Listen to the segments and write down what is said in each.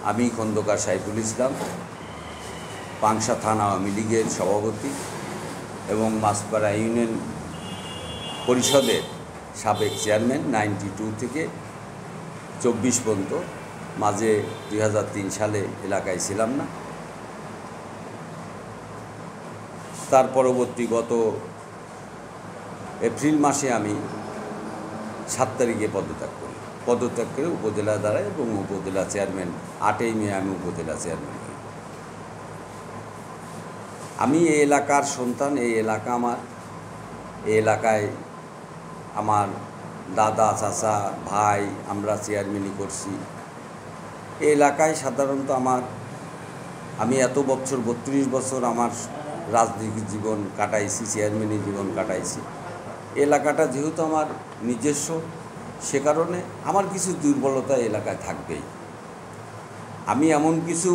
আমি খন্দকার সাইফুল ইসলাম, পাংশা থানা আওয়ামী লীগের সভাপতি এবং মাছপাড়া ইউনিয়ন পরিষদের সাবেক চেয়ারম্যান 92 থেকে 24 পর্যন্ত। মাঝে 2003 সালে এলাকায় ছিলাম না। তার পরবর্তী গত এপ্রিল মাসে আমি 7 তারিখে পদত্যাগ করে উপজেলা দাঁড়াই এবং উপজেলা চেয়ারম্যান 8ই মে আমি উপজেলা চেয়ারম্যান হই। আমি এই এলাকার সন্তান, এই এলাকা আমার। এই এলাকায় আমার দাদা, চাচা, ভাই, আমরা চেয়ারম্যানই করছি। এই এলাকায় সাধারণত আমি এত বছর 32 বছর আমার রাজনৈতিক জীবন কাটাইছি, চেয়ারম্যানের জীবন কাটাইছি। এলাকাটা যেহেতু আমার নিজস্ব, সে কারণে আমার কিছু দুর্বলতা এলাকায় থাকবেই। আমি এমন কিছু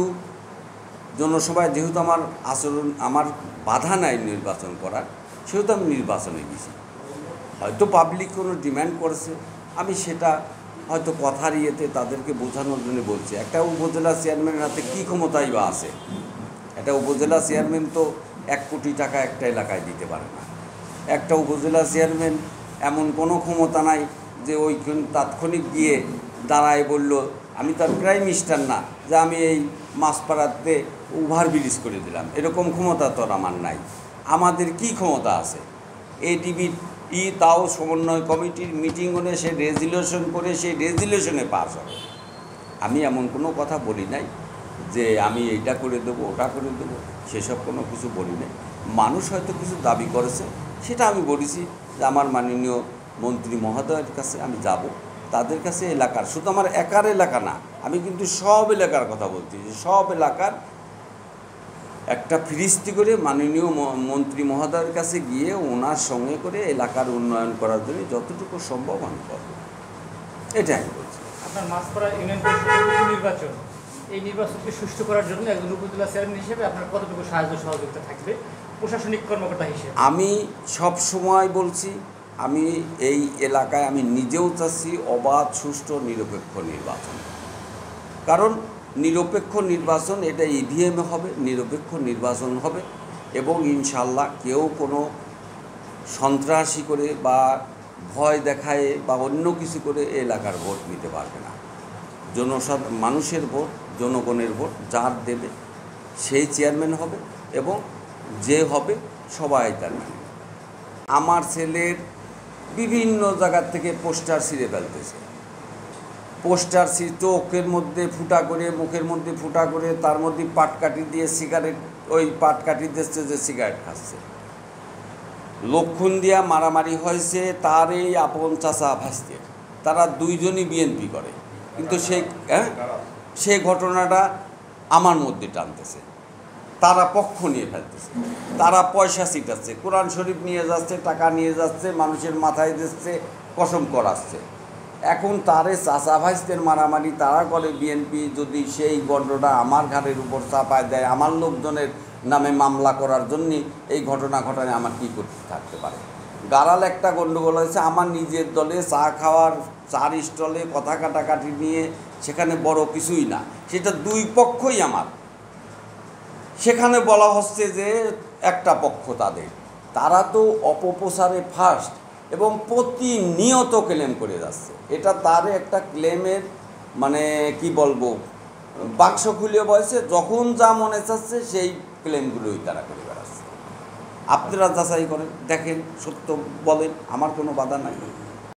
জনসভায় যেহেতু আমার আচরণ, আমার বাধা নাই নির্বাচন করার, সেহেতু আমি নির্বাচনে গেছি। হয়তো পাবলিক কোনো ডিমান্ড করেছে, আমি সেটা হয়তো কথার ইয়েতে তাদেরকে বোঝানোর জন্য বলছি। একটা উপজেলা চেয়ারম্যানের হাতে কী ক্ষমতাই বা আছে? একটা উপজেলা চেয়ারম্যান তো 1 কোটি টাকা একটা এলাকায় দিতে পারে না। একটা উপজেলা চেয়ারম্যান এমন কোনো ক্ষমতা নাই যে ওই তাৎক্ষণিক গিয়ে দাঁড়ায় বলল, আমি তার প্রাইম মিনিস্টার না যে আমি এই মাছপাড়াতে ওভারব্রিজ করে দিলাম। এরকম ক্ষমতা তো আমার নাই। আমাদের কি ক্ষমতা আছে? এডিবি তাও সমন্বয় কমিটির মিটিং হলে সে রেজুলেশন করে, সেই রেজুলেশনে পাস হবে। আমি এমন কোনো কথা বলি নাই যে আমি এইটা করে দেবো, ওটা করে দেবো, সেসব কোনো কিছু বলি নাই। মানুষ হয়তো কিছু দাবি করেছে, সেটা আমি বলেছি যে আমার মাননীয় মন্ত্রী মহোদয়ের কাছে আমি যাব, তাদের কাছে এলাকার, শুধু আমার একার এলাকা না, আমি কিন্তু সব এলাকার কথা বলছি, যে সব এলাকার একটা ফিরিস্তি করে মাননীয় মন্ত্রী মহোদয়ের কাছে গিয়ে ওনার সঙ্গে করে এলাকার উন্নয়ন করার জন্য যতটুকু সম্ভব আমি করব, এটা আমি বলছি। আপনার মাছপাড়া ইউনিয়ন পরিষদের নির্বাচন, এই নির্বাচনকে সুষ্ঠু করার জন্য একজন উপজেলা চেয়ারম্যান হিসেবে আপনার কতটুকু সাহায্য সহযোগিতা থাকবে প্রশাসনিক কর্মকর্তা হিসেবে? আমি সব সময় বলছি, আমি এই এলাকায় আমি নিজেও চাচ্ছি অবাধ, সুষ্ঠু, নিরপেক্ষ নির্বাচন। কারণ নিরপেক্ষ নির্বাচন, এটা ইভিএমে হবে, নিরপেক্ষ নির্বাচন হবে এবং ইনশাল্লাহ কেউ কোনো সন্ত্রাসী করে বা ভয় দেখায় বা অন্য কিছু করে এলাকার ভোট নিতে পারবে না। মানুষের ভোট, জনগণের ভোট যার দেবে সেই চেয়ারম্যান হবে এবং যে হবে সবাই তার মানে। আমার ছেলের বিভিন্ন জায়গার থেকে পোস্টার ছিঁড়ে ফেলতেছে, পোস্টার চোখের মধ্যে ফুটা করে, মুখের মধ্যে ফুটা করে, তার মধ্যে পাটকাঠি দিয়ে সিগারেট, ওই পাটকাঠি দিচ্ছে যে সিগারেট খাচ্ছে। লক্ষণ দিয়া মারামারি হয়েছে তার এই আপন চাচা ভাইস্তের, তারা দুইজনই বিএনপি করে, কিন্তু সেই ঘটনাটা আমার মধ্যে টানতেছে। তারা পক্ষ নিয়ে ফেলতেছে, তারা পয়সা ছিটাচ্ছে, কোরআন শরীফ নিয়ে যাচ্ছে, টাকা নিয়ে যাচ্ছে, মানুষের মাথায় দিচ্ছে, কসম করাচ্ছে। এখন তারে চাচা ভাইস্তের মারামারি তারা করে বিএনপি, যদি সেই গণ্ডটা আমার ঘাড়ের উপর চাপায় দেয়, আমার লোকজনের নামে মামলা করার জন্যে এই ঘটনা ঘটায় আমার কী করতে থাকতে পারে? গাড়াল একটা গণ্ডগোল হয়েছে আমার নিজের দলে, চা খাওয়ার, চার স্টলে কথা কাটাকাটি নিয়ে, সেখানে বড় কিছুই না, সেটা দুই পক্ষই আমার। সেখানে বলা হচ্ছে যে একটা পক্ষ তারা তো অপপ্রচারে ফার্স্ট এবং প্রতিনিয়ত ক্লেম করে যাচ্ছে। এটা তার একটা ক্লেমের মানে কি বলবো, বাক্স খুলে বলছে, যখন যা মনে চাচ্ছে সেই ক্লেমগুলোই তারা করে বেড়াচ্ছে। আপনারা যাচাই করেন, দেখেন, সত্য বলেন, আমার কোনো বাধা নাই।